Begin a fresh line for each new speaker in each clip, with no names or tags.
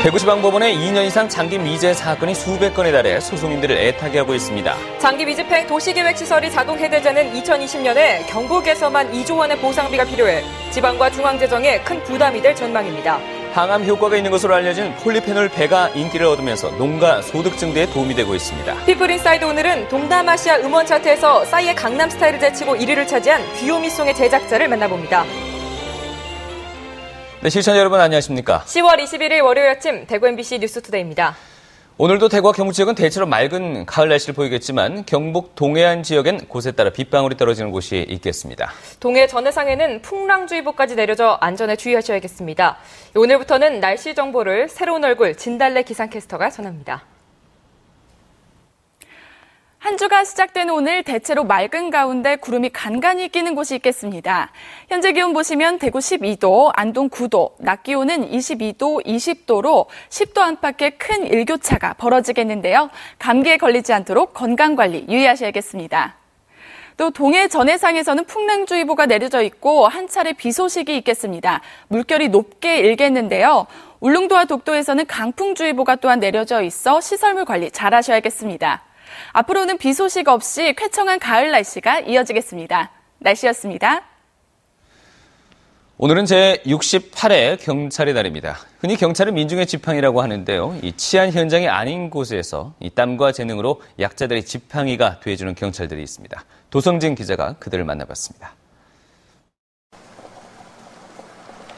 대구지방법원의 2년 이상 장기 미제 사건이 수백 건에 달해 소송인들을 애타게 하고 있습니다.
장기 미집행 도시계획시설이 자동 해제되는 2020년에 경북에서만 2조 원의 보상비가 필요해 지방과 중앙재정에 큰 부담이 될 전망입니다.
항암 효과가 있는 것으로 알려진 폴리페놀 배가 인기를 얻으면서 농가 소득 증대에 도움이 되고 있습니다.
피플인사이드 오늘은 동남아시아 음원 차트에서 싸이의 강남스타일을 제치고 1위를 차지한 귀요미송의 제작자를 만나봅니다.
네, 시청자 여러분 안녕하십니까?
10월 21일 월요일 아침 대구 MBC 뉴스투데이입니다. 오늘도
대구와 경북 지역은 대체로 맑은 가을 날씨를 보이겠지만 경북 동해안 지역엔 곳에 따라 빗방울이 떨어지는 곳이 있겠습니다.
동해 전해상에는 풍랑주의보까지 내려져 안전에 주의하셔야겠습니다. 오늘부터는 날씨 정보를 새로운 얼굴 진달래 기상캐스터가 전합니다.
한 주가 시작된 오늘 대체로 맑은 가운데 구름이 간간히 끼는 곳이 있겠습니다. 현재 기온 보시면 대구 12도, 안동 9도, 낮 기온은 22도, 20도로 10도 안팎의 큰 일교차가 벌어지겠는데요. 감기에 걸리지 않도록 건강관리 유의하셔야겠습니다. 또 동해 전해상에서는 풍랑주의보가 내려져 있고 한 차례 비 소식이 있겠습니다. 물결이 높게 일겠는데요. 울릉도와 독도에서는 강풍주의보가 또한 내려져 있어 시설물 관리 잘 하셔야겠습니다. 앞으로는 비 소식 없이 쾌청한 가을 날씨가 이어지겠습니다. 날씨였습니다.
오늘은 제68회 경찰의 날입니다. 흔히 경찰은 민중의 지팡이라고 하는데요. 이 치안 현장이 아닌 곳에서 이 땀과 재능으로 약자들의 지팡이가 돼주는 경찰들이 있습니다. 도성진 기자가 그들을 만나봤습니다.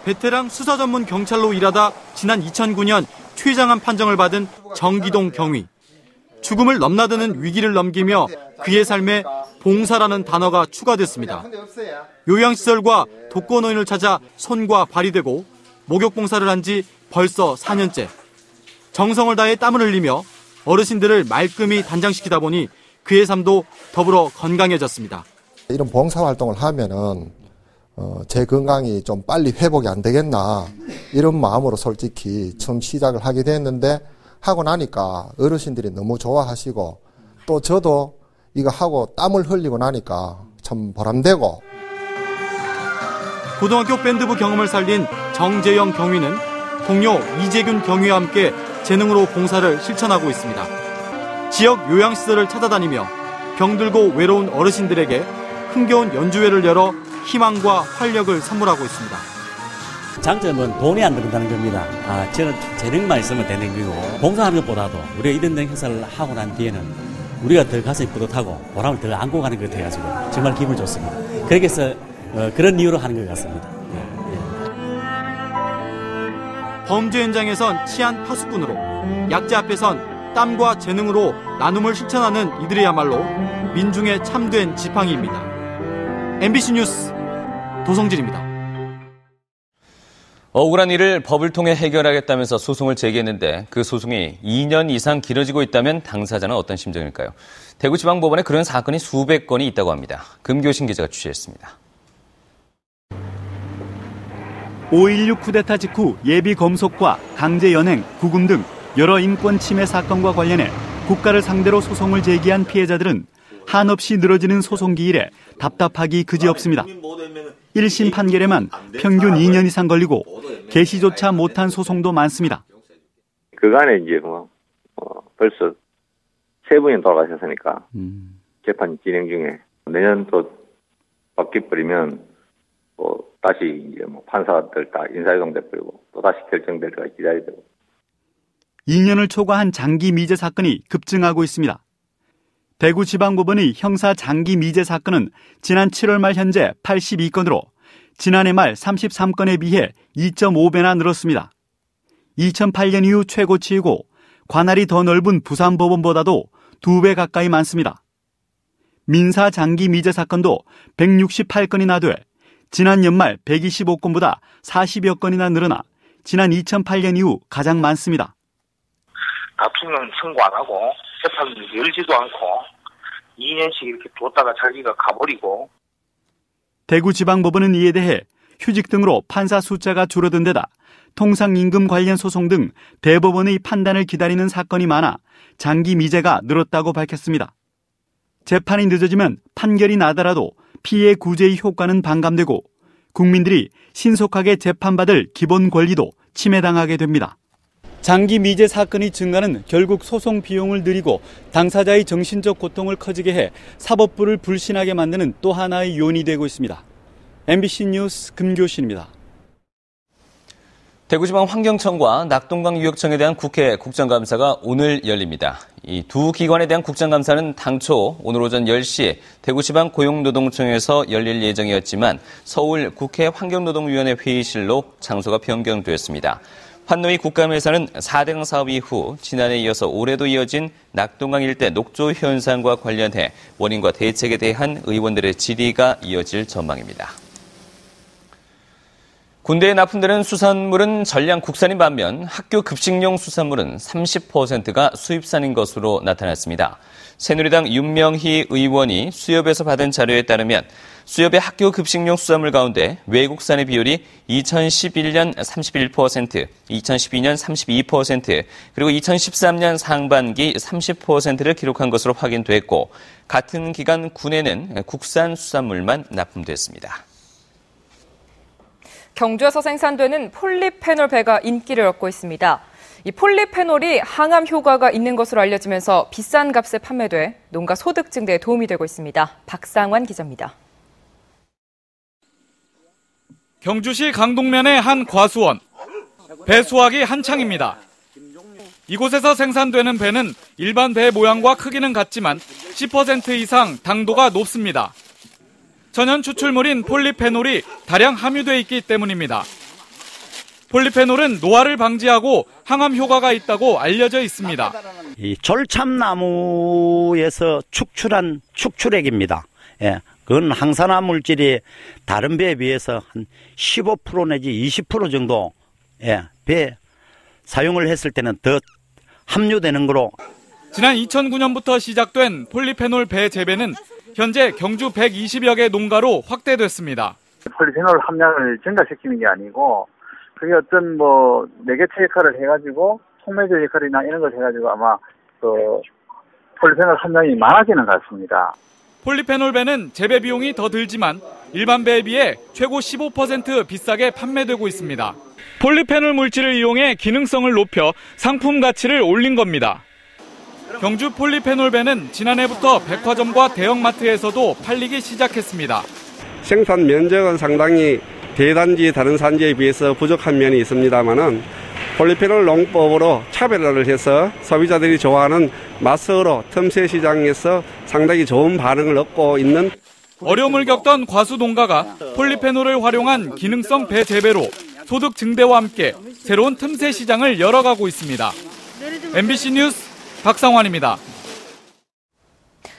베테랑 수사 전문 경찰로 일하다 지난 2009년 최장암 판정을 받은 정기동 경위. 죽음을 넘나드는 위기를 넘기며 그의 삶에 봉사라는 단어가 추가됐습니다. 요양시설과 독거노인을 찾아 손과 발이 되고 목욕봉사를 한 지 벌써 4년째. 정성을 다해 땀을 흘리며 어르신들을 말끔히 단장시키다 보니 그의 삶도 더불어 건강해졌습니다.
이런 봉사활동을 하면은 제 건강이 좀 빨리 회복이 안 되겠나 이런 마음으로 솔직히 처음 시작을 하게 됐는데 하고 나니까 어르신들이 너무 좋아하시고 또 저도 이거 하고 땀을 흘리고 나니까 참 보람되고.
고등학교 밴드부 경험을 살린 정재영 경위는 동료 이재균 경위와 함께 재능으로 봉사를 실천하고 있습니다. 지역 요양시설을 찾아다니며 병들고 외로운 어르신들에게 흥겨운 연주회를 열어 희망과 활력을 선물하고 있습니다.
장점은 돈이 안 들어간다는 겁니다. 저는 재능만 있으면 되는 거고 봉사하는 것보다도 우리가 이런 행사를 하고 난 뒤에는 우리가 더 가슴이 뿌듯하고 보람을 더 안고 가는 것 같아가지고 정말 기분이 좋습니다. 그래서 그런 이유로 하는 것 같습니다.
범죄 현장에선 치안 파수꾼으로, 약자 앞에선 땀과 재능으로 나눔을 실천하는 이들이야말로 민중의 참된 지팡이입니다. MBC 뉴스 도성진입니다.
억울한 일을 법을 통해 해결하겠다면서 소송을 제기했는데 그 소송이 2년 이상 길어지고 있다면 당사자는 어떤 심정일까요? 대구지방법원에 그런 사건이 수백 건이 있다고 합니다. 금교신 기자가 취재했습니다.
5.16 쿠데타 직후 예비 검속과 강제 연행, 구금 등 여러 인권 침해 사건과 관련해 국가를 상대로 소송을 제기한 피해자들은 한없이 늘어지는 소송 기일에 답답하기 그지없습니다. 1심 판결에만 평균 2년 이상 걸리고 개시조차 못한 소송도 많습니다.
그간에 이제 벌써 3분이 돌아가셨으니까 재판 진행 중에 내년 또 바뀌어버리면 다시 이제 판사들 다 인사이동돼버리고 또 다시 결정될 때까지 기다려야 되고.
2년을 초과한 장기 미제 사건이 급증하고 있습니다. 대구지방법원의 형사 장기 미제 사건은 지난 7월 말 현재 82건으로 지난해 말 33건에 비해 2.5배나 늘었습니다. 2008년 이후 최고치이고 관할이 더 넓은 부산법원보다도 2배 가까이 많습니다. 민사 장기 미제 사건도 168건이나 돼 지난 연말 125건보다 40여 건이나 늘어나 지난 2008년 이후 가장 많습니다.
다투는 선고 안 하고 재판 열지도 않고 2년씩 이렇게 뒀다가 자기가 가버리고.
대구지방법원은 이에 대해 휴직 등으로 판사 숫자가 줄어든 데다 통상임금 관련 소송 등 대법원의 판단을 기다리는 사건이 많아 장기 미제가 늘었다고 밝혔습니다. 재판이 늦어지면 판결이 나더라도 피해 구제의 효과는 반감되고 국민들이 신속하게 재판받을 기본 권리도 침해당하게 됩니다. 장기 미제 사건이 증가는 결국 소송 비용을 늘리고 당사자의 정신적 고통을 커지게 해 사법부를 불신하게 만드는 또 하나의 요인이 되고 있습니다. MBC 뉴스 금교신입니다.
대구지방환경청과 낙동강유역청에 대한 국회 국정감사가 오늘 열립니다. 이 두 기관에 대한 국정감사는 당초 오늘 오전 10시에 대구지방고용노동청에서 열릴 예정이었지만 서울 국회 환경노동위원회 회의실로 장소가 변경되었습니다. 환노위 국감에서는 4대 사업 이후 지난해에 이어서 올해도 이어진 낙동강 일대 녹조 현상과 관련해 원인과 대책에 대한 의원들의 질의가 이어질 전망입니다. 군대에 납품되는 수산물은 전량 국산인 반면 학교 급식용 수산물은 30%가 수입산인 것으로 나타났습니다. 새누리당 윤명희 의원이 수협에서 받은 자료에 따르면 수협의 학교 급식용 수산물 가운데 외국산의 비율이 2011년 31%, 2012년 32%, 그리고 2013년 상반기 30%를 기록한 것으로 확인됐고 같은 기간 군에는 국산 수산물만 납품됐습니다.
경주에서 생산되는 폴리페놀 배가 인기를 얻고 있습니다. 이 폴리페놀이 항암 효과가 있는 것으로 알려지면서 비싼 값에 판매돼 농가 소득 증대에 도움이 되고 있습니다. 박상환 기자입니다.
경주시 강동면의 한 과수원. 배 수확이 한창입니다. 이곳에서 생산되는 배는 일반 배 모양과 크기는 같지만 10% 이상 당도가 높습니다. 천연 추출물인 폴리페놀이 다량 함유되어 있기 때문입니다. 폴리페놀은 노화를 방지하고 항암 효과가 있다고 알려져 있습니다.
이 졸참나무에서 축출한 축출액입니다. 예, 그건 항산화 물질이 다른 배에 비해서 한 15% 내지 20% 정도 배 사용을 했을 때는 더 함유되는 거로.
지난 2009년부터 시작된 폴리페놀 배 재배는 현재 경주 120여 개 농가로 확대됐습니다.
폴리페놀 함량을 증가시키는 게 아니고 그게 어떤 매개체 역할을 해가지고 속매제 역할이나 이런 걸 해가지고 아마 폴리페놀 함량이 많아지는 것 같습니다.
폴리페놀 배는 재배 비용이 더 들지만 일반 배에 비해 최고 15% 비싸게 판매되고 있습니다. 폴리페놀 물질을 이용해 기능성을 높여 상품 가치를 올린 겁니다. 경주 폴리페놀 배는 지난해부터 백화점과 대형마트에서도 팔리기 시작했습니다.
생산 면적은 상당히 대단지 다른 산지에 비해서 부족한 면이 있습니다만은 폴리페놀 농법으로 차별화를 해서 소비자들이 좋아하는 맛으로 틈새 시장에서 상당히 좋은 반응을 얻고 있는.
어려움을 겪던 과수 농가가 폴리페놀을 활용한 기능성 배 재배로 소득 증대와 함께 새로운 틈새 시장을 열어가고 있습니다. MBC 뉴스 박상환입니다.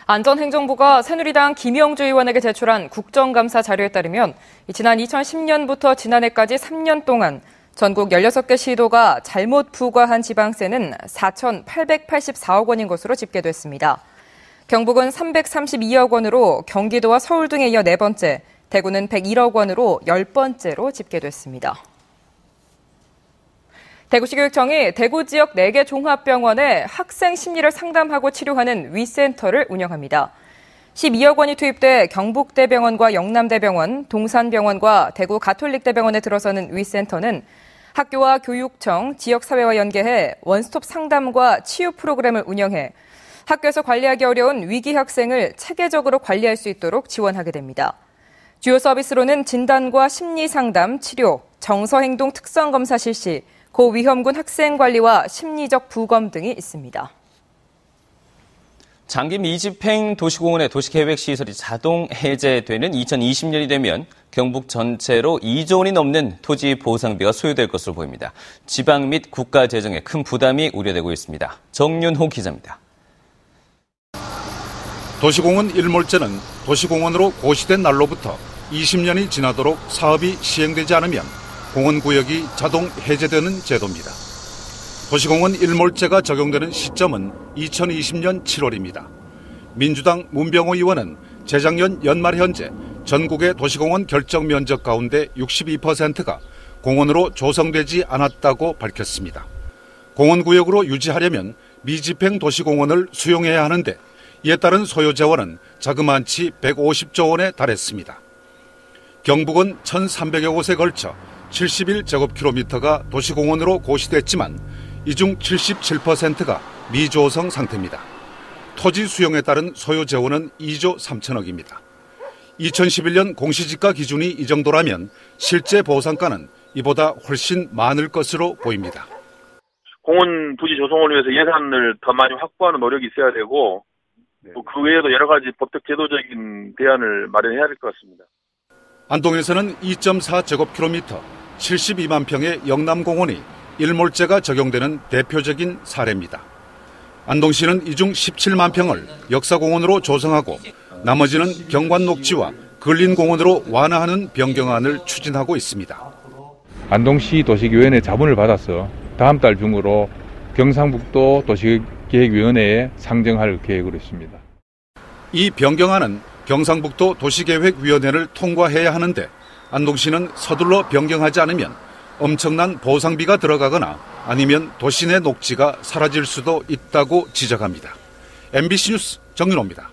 안전행정부가 새누리당 김영주 의원에게 제출한 국정감사 자료에 따르면 지난 2010년부터 지난해까지 3년 동안 전국 16개 시도가 잘못 부과한 지방세는 4,884억 원인 것으로 집계됐습니다. 경북은 332억 원으로 경기도와 서울 등에 이어 네 번째, 대구는 101억 원으로 10번째로 집계됐습니다. 대구시 교육청이 대구 지역 4개 종합병원에 학생 심리를 상담하고 치료하는 위센터를 운영합니다. 12억 원이 투입돼 경북대병원과 영남대병원, 동산병원과 대구 가톨릭대병원에 들어서는 위센터는 학교와 교육청, 지역사회와 연계해 원스톱 상담과 치유 프로그램을 운영해 학교에서 관리하기 어려운 위기 학생을 체계적으로 관리할 수 있도록 지원하게 됩니다. 주요 서비스로는 진단과 심리상담, 치료, 정서행동 특성검사 실시, 고위험군 학생관리와 심리적 부검 등이 있습니다.
장기 미집행 도시공원의 도시계획시설이 자동 해제되는 2020년이 되면 경북 전체로 2조 원이 넘는 토지 보상비가 소요될 것으로 보입니다. 지방 및 국가 재정에 큰 부담이 우려되고 있습니다. 정윤호 기자입니다.
도시공원 일몰제는 도시공원으로 고시된 날로부터 20년이 지나도록 사업이 시행되지 않으면 공원구역이 자동 해제되는 제도입니다. 도시공원 일몰제가 적용되는 시점은 2020년 7월입니다. 민주당 문병호 의원은 재작년 연말 현재 전국의 도시공원 결정 면적 가운데 62%가 공원으로 조성되지 않았다고 밝혔습니다. 공원구역으로 유지하려면 미집행 도시공원을 수용해야 하는데 이에 따른 소요 재원은 자그마치 150조 원에 달했습니다. 경북은 1,300여 곳에 걸쳐 71제곱킬로미터가 도시공원으로 고시됐지만 이 중 77%가 미조성 상태입니다. 토지 수용에 따른 소요 재원은 2조 3천억입니다. 2011년 공시지가 기준이 이 정도라면 실제 보상가는 이보다 훨씬 많을 것으로 보입니다.
공원 부지 조성을 위해서 예산을 더 많이 확보하는 노력이 있어야 되고 또 그 외에도 여러 가지 법적 제도적인 대안을 마련해야 될 것 같습니다.
안동에서는 2.4제곱킬로미터 72만 평의 영남공원이 일몰제가 적용되는 대표적인 사례입니다. 안동시는 이 중 17만 평을 역사공원으로 조성하고 나머지는 경관녹지와 근린공원으로 완화하는 변경안을 추진하고 있습니다.
안동시 도시계획위원회 자문을 받아서 다음 달 중으로 경상북도 도시계획위원회에 상정할 계획으로 있습니다.
이 변경안은 경상북도 도시계획위원회를 통과해야 하는데 안동시는 서둘러 변경하지 않으면 엄청난 보상비가 들어가거나 아니면 도시 내 녹지가 사라질 수도 있다고 지적합니다. MBC 뉴스 정윤호입니다.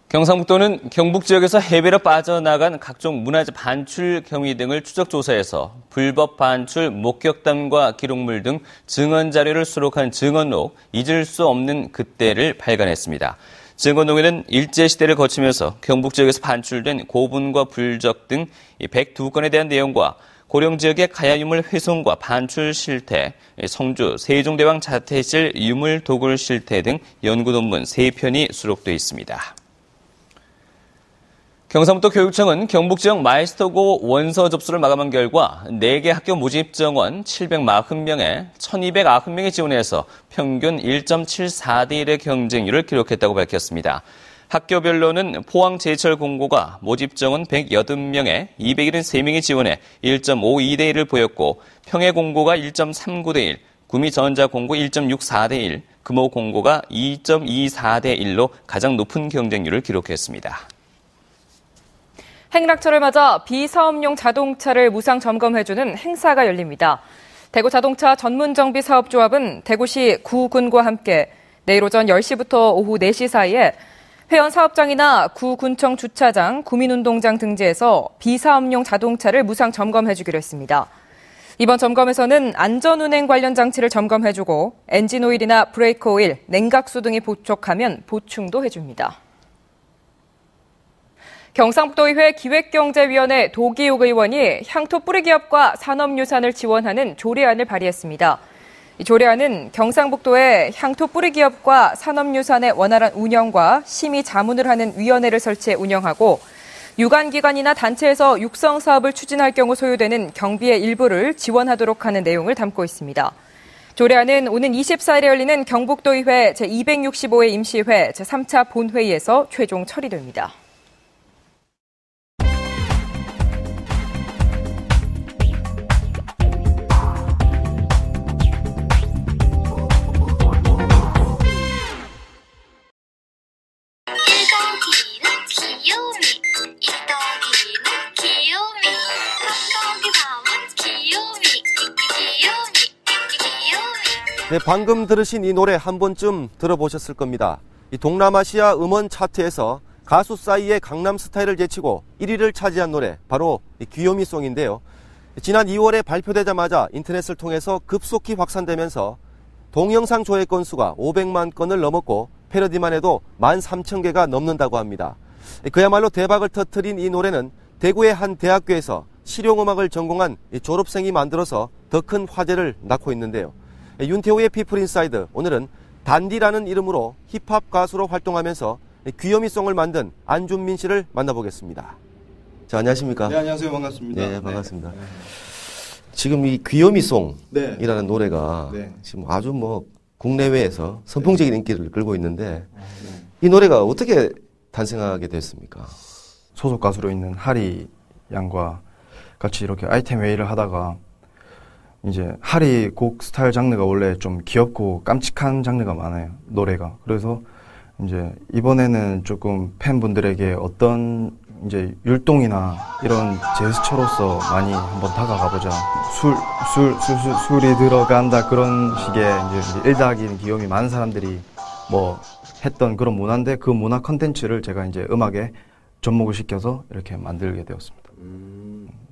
경상북도는 경북 지역에서 해외로 빠져나간 각종 문화재 반출 경위 등을 추적 조사해서 불법 반출 목격담과 기록물 등 증언 자료를 수록한 증언록 잊을 수 없는 그때를 발간했습니다. 증언록에는 일제시대를 거치면서 경북 지역에서 반출된 고분과 불적 등 102건에 대한 내용과 고령 지역의 가야 유물 훼손과 반출 실태, 성주 세종대왕 자태실 유물 도굴 실태 등 연구 논문 3편이 수록되어 있습니다. 경상북도 교육청은 경북 지역 마이스터고 원서 접수를 마감한 결과 4개 학교 모집 정원 740명에 1290명이 지원해서 평균 1.74대 1의 경쟁률을 기록했다고 밝혔습니다. 학교별로는 포항제철공고가 모집 정원 180명에 273명이 지원해 1.52대 1을 보였고 평해공고가 1.39대 1, 구미전자공고 1.64대 1, 금호공고가 2.24대 1로 가장 높은 경쟁률을 기록했습니다.
행락철을 맞아 비사업용 자동차를 무상 점검해주는 행사가 열립니다. 대구자동차 전문정비사업조합은 대구시 구군과 함께 내일 오전 10시부터 오후 4시 사이에 회원 사업장이나 구군청 주차장, 구민운동장 등지에서 비사업용 자동차를 무상 점검해주기로 했습니다. 이번 점검에서는 안전운행 관련 장치를 점검해주고 엔진 오일이나 브레이크 오일, 냉각수 등이 부족하면 보충도 해줍니다. 경상북도의회 기획경제위원회 도기욱 의원이 향토 뿌리기업과 산업유산을 지원하는 조례안을 발의했습니다. 이 조례안은 경상북도에 향토 뿌리기업과 산업유산의 원활한 운영과 심의 자문을 하는 위원회를 설치해 운영하고 유관기관이나 단체에서 육성사업을 추진할 경우 소요되는 경비의 일부를 지원하도록 하는 내용을 담고 있습니다. 조례안은 오는 24일에 열리는 경북도의회 제265회 임시회 제3차 본회의에서 최종 처리됩니다.
네, 방금 들으신 이 노래 한 번쯤 들어보셨을 겁니다. 이 동남아시아 음원 차트에서 가수 싸이의 강남 스타일을 제치고 1위를 차지한 노래, 바로 이 귀요미송인데요. 지난 2월에 발표되자마자 인터넷을 통해서 급속히 확산되면서 동영상 조회 건수가 500만 건을 넘었고 패러디만 해도 13,000개가 넘는다고 합니다. 그야말로 대박을 터뜨린 이 노래는 대구의 한 대학교에서 실용음악을 전공한 졸업생이 만들어서 더 큰 화제를 낳고 있는데요. 윤태호의 피플인사이드, 오늘은 단디라는 이름으로 힙합 가수로 활동하면서 귀요미송을 만든 안준민 씨를 만나보겠습니다. 자, 안녕하십니까?
네, 안녕하세요. 반갑습니다.
네, 반갑습니다. 네. 지금 이 귀요미송이라는 노래가 지금 아주 국내외에서 선풍적인 인기를 끌고 있는데 이 노래가 어떻게 탄생하게 됐습니까?
소속 가수로 있는 하리 양과 같이 이렇게 아이템 회의를 하다가 이제 하리 곡 스타일 장르가 원래 좀 귀엽고 깜찍한 장르가 많아요, 노래가. 그래서 이제 이번에는 조금 팬분들에게 어떤 이제 율동이나 이런 제스처로서 많이 한번 다가가보자. 술이 들어간다 그런 식의 이제 1더하기 귀요미 많은 사람들이 했던 그런 문화인데 그 문화 컨텐츠를 제가 이제 음악에 접목을 시켜서 이렇게 만들게 되었습니다.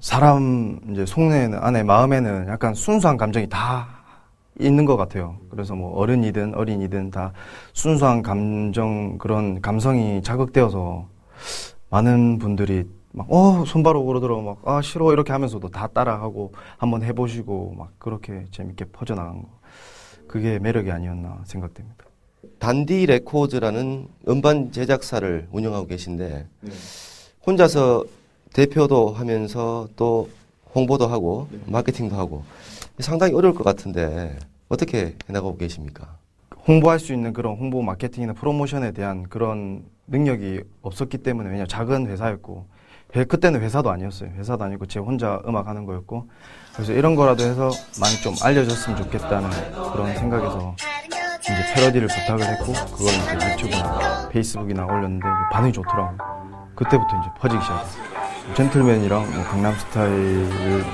사람 이제 속내 안에 마음에는 약간 순수한 감정이 다 있는 것 같아요. 그래서 뭐 어른이든 어린이든 다 순수한 감정, 그런 감성이 자극되어서 많은 분들이 막, 손바로 그러더라고, 막, 싫어, 이렇게 하면서도 다 따라하고 한번 해보시고 막 그렇게 재밌게 퍼져나간 거. 그게 매력이 아니었나 생각됩니다.
단디 레코드라는 음반 제작사를 운영하고 계신데, 혼자서 대표도 하면서 또 홍보도 하고 마케팅도 하고 상당히 어려울 것 같은데 어떻게 해나가고 계십니까?
홍보할 수 있는 그런 홍보 마케팅이나 프로모션에 대한 그런 능력이 없었기 때문에, 왜냐면 작은 회사였고, 그때는 회사도 아니었어요. 회사도 아니고 제 혼자 음악하는 거였고, 그래서 이런 거라도 해서 많이 좀 알려졌으면 좋겠다는 그런 생각에서 이제 패러디를 부탁을 했고, 그걸 이제 유튜브나 페이스북이나 올렸는데 반응이 좋더라고요. 그때부터 이제 퍼지기 시작했어요. 젠틀맨이랑 뭐 강남스타일을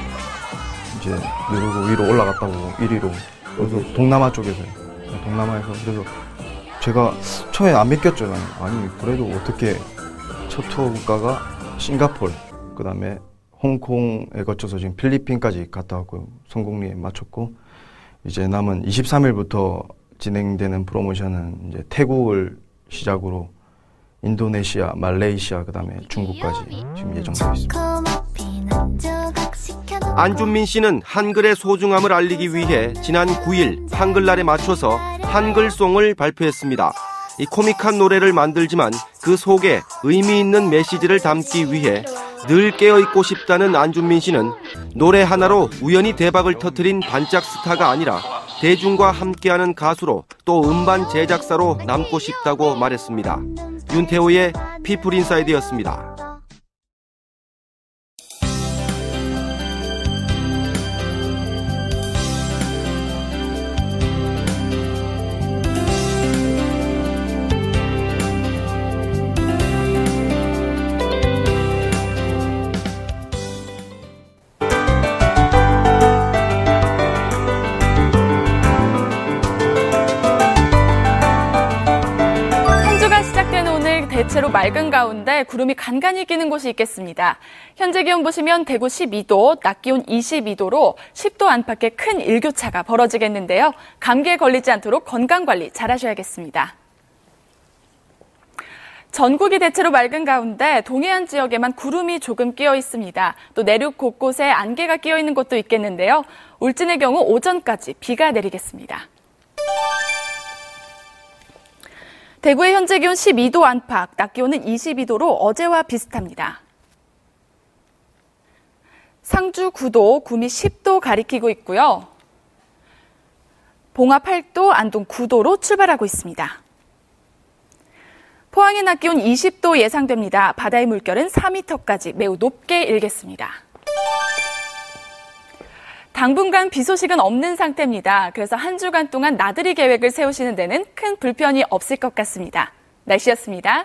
이제 누르고 위로 올라갔다고 1위로. 그래서 동남아 쪽에서요. 동남아에서. 그래서 제가 처음에 안 믿겼죠. 아니 그래도 어떻게 첫 투어 국가가 싱가포르, 그 다음에 홍콩에 거쳐서 지금 필리핀까지 갔다 왔고 성공리에 마쳤고, 이제 남은 23일부터 진행되는 프로모션은 이제 태국을 시작으로 인도네시아, 말레이시아, 그 다음에 중국까지 지금 예정되어 있습니다.
안준민 씨는 한글의 소중함을 알리기 위해 지난 9일 한글날에 맞춰서 한글송을 발표했습니다. 이 코믹한 노래를 만들지만 그 속에 의미 있는 메시지를 담기 위해 늘 깨어있고 싶다는 안준민 씨는 노래 하나로 우연히 대박을 터뜨린 반짝 스타가 아니라 대중과 함께하는 가수로 또 음반 제작사로 남고 싶다고 말했습니다. 윤태호의 피플 인사이드였습니다.
대체로 맑은 가운데 구름이 간간히 끼는 곳이 있겠습니다. 현재 기온 보시면 대구 12도, 낮 기온 22도로 10도 안팎의 큰 일교차가 벌어지겠는데요. 감기에 걸리지 않도록 건강관리 잘 하셔야겠습니다. 전국이 대체로 맑은 가운데 동해안 지역에만 구름이 조금 끼어 있습니다. 또 내륙 곳곳에 안개가 끼어 있는 곳도 있겠는데요. 울진의 경우 오전까지 비가 내리겠습니다. 대구의 현재 기온 12도 안팎, 낮 기온은 22도로 어제와 비슷합니다. 상주 9도, 구미 10도 가리키고 있고요. 봉화 8도, 안동 9도로 출발하고 있습니다. 포항의 낮 기온 20도 예상됩니다. 바다의 물결은 4m까지 매우 높게 일겠습니다. 당분간 비 소식은 없는 상태입니다. 그래서 한 주간 동안 나들이 계획을 세우시는 데는 큰 불편이 없을 것 같습니다. 날씨였습니다.